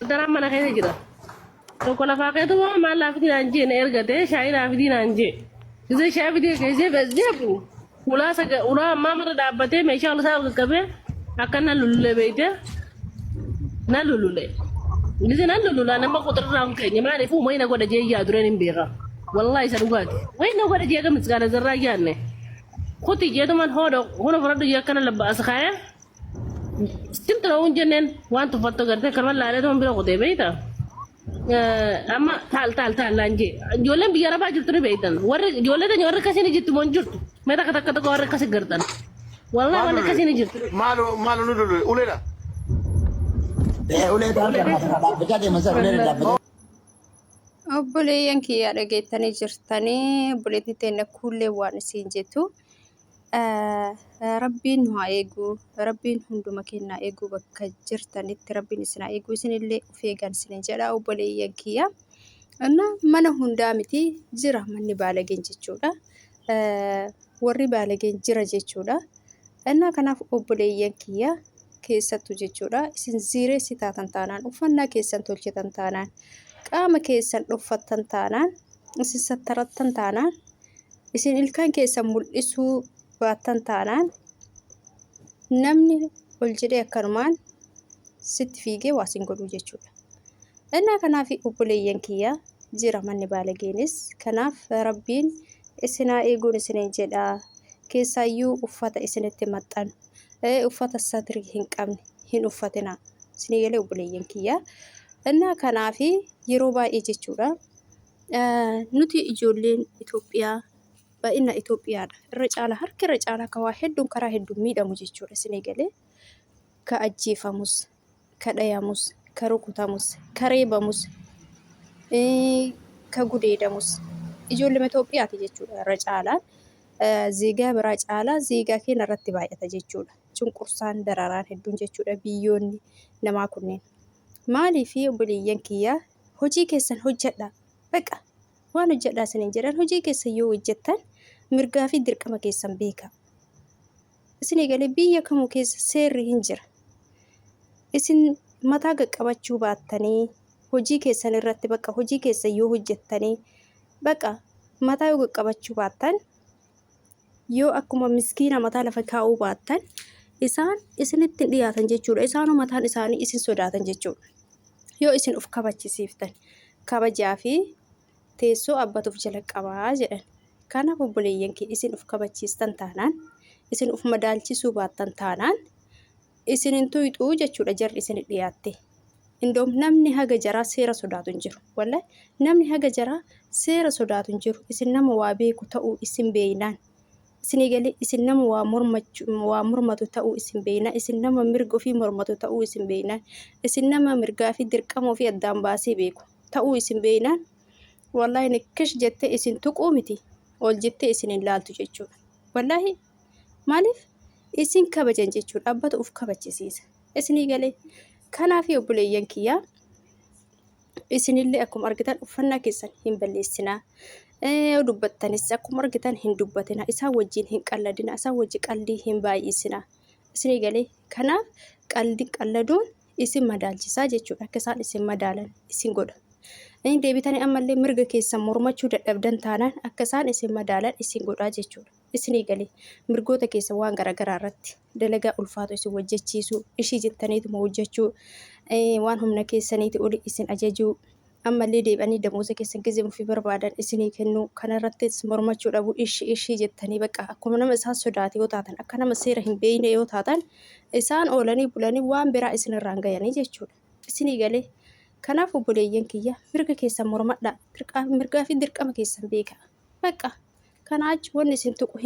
Daraa mana keessa jira. Tokko lafaa keetu maal laafiti naan jee na ergate shaayii laafiti naan jee. Gisee shaayii fidee keessee beesdeebu. Ulaa ammaa mara dhaabbatee meeshaa ol isaa ol qaqqabee akka nan lululee beeyte nan lululee. Gisee nan lululaa nama qotirraa hin keenye maaliif uumaa na godha jee yaa dureen hin beeka. Wallahi isa dhugaati. Wayi na godha jee gamis gaala zarraa yaanne. Kuti jeetuman hono fudhadhu jee akkana labbaasa kaaya. Sintu na unjenen wantu fatto garte karma laale to mbira kote beita amma tal lanje jolen biya raba jutri beitan warre jole ta warre kasini jittu mon juttu meta kata ko warre kasi gartan wallahi warre kasini jittu malu nudulu ulela bejade masa ulela obboleeyyan kiyya dhageettanii jirtanii obboleettii teenya kullee waan isiin jettu rabbiin nu haa eegu rabbiin hunduma kennaa eegu bakka jirtanitti rabbiin isin haa eegu isinillee of eegan isin jedha obboleeyyan kiyya mana hundaa miti jira manni baalageen jechuudha warri baalageen jira jechuudha kanaaf obboleeyyan kiyya keessattu jechuudha isin ziireessi taatan taanaan uffannaa keessan tolchitan taanaan qaama keessan dhuffattan taanaan isin sattarattan taanaan isin ilkaan keessan mul'isuu baattan taanaan namni ol jedhee akkanumaan sitti fiigee waa sin godhu jechuudha. Kanaaf obboleeyyan kiyya jira manni baalageenis kanaaf rabbiin isinaa eeguun isiniin jedha keessaayyuu uffata isinitti maxxanu uffata satirii hin qabne hin uffatina isinii galee obboleeyyan kiyya. Kanaaf yeroo baay'ee jechuudha nuti ijoolleen Itoophiyaa baay'ina Itoophiyaadha irra caalaa harka irra caalaa ka waa hedduun karaa hedduun miidhamu jechuudha isinii galee ka ajjeefamus ka dhayamus ka rukutamus ka reebamus ka gudeedamus ijoollee Itoophiyaati jechuudha irra caalaa zeegaa biraa caalaa zeegaa keenya irratti baay'ata jechuudha cunqursaan dararaan hedduun jechuudha biyyoonni namaa kunneen. Maaliif obboleeyyan kiyya hojii keessan hojjedha baqa waan hojjedhaa isiniin jedhan hojii keessan yoo hojjettan mirgaa fi dirqama keessan beeka isinii galee biyya kamuu keessa seerri hin jira isin mataa qaqqabachuu baattanii hojii keessan irratti baqa hojii keessan yoo hojjettanii baqa mataa yoo qaqqabachuu baattan yoo akkuma miskiina mataa lafa kaa'uu baattan isaan isinitti dhiyaatan jechuudha isaanoo mataan isaanii isin sodaatan jechuudha. Yoo isin uf kabachisiiftan kabajaa fi teessoo abbatuuf jala qabaa jedhan kanaaf obboleeyyan kee isin uf kabachiistan taanaan isin uf madaalchisuu baattan taanaan isin tuyxuu jechuudha jarri isin dhiyaatte indoom namni haga jaraa seera sodaatu hin jiru wallahi namni haga jaraa seera sodaatu hin jiru isin nama waa beeku ta'uu isin beeynaan isinii galee isin nama waa mormatu ta'uu isin beeynaan isin nama mirga ofii mormatu ta'uu isin beeynaan isin nama mirgaa fi dirqama ofii addaan baasee beeku ta'uu isin beeynaan wallahi nikkish jettee isin tuquu miti ol jettee isin hin laaltu jechuudha wallahi maaliif isin kabajan jechuudha abbatu uf kabachisiisa isinii galee kanaaf obboleeyyan kiyya isinillee akkuma argitan uffannaa keessan hin balleessinaa dubbattanis akkuma argitan hin dubbatina isaan wajjin hin qalladina isaan wajji qaldii hin baay'isina isinii galee kanaaf qaldii qalladuun isin madaalchisaa jechuudha akka isaan isin madaalan isin godha deebitanii ammallee mirga keessan mormachuu dadhabdan taanaan akka isaan isin madaalan isin godhaa jechuudha isinii galee mirgoota keessan waan garaagaraa irratti dalagaa ulfaatu isin hojjechiisuu ishii jettaniituma hojjechuu waan humna keessaniiti oli isin ajajuu ammallee deebanii damooza keessan gizeen fi barbaadan isinii kennuu kanarratti mormachuu dhabu ishii jettanii baqa akkuma nama isaan sodaate yoo taatan akka nama seera hin beeyne yoo taatan isaan oolanii bulanii waan biraa isin irraan gayanii jechuudha isinii galee kanaaf obboleeyyan kiyya mirga keessan mormadhaa mirgaa fi dirqama keessan beeka baqa kanaa achi wanni isin tuqu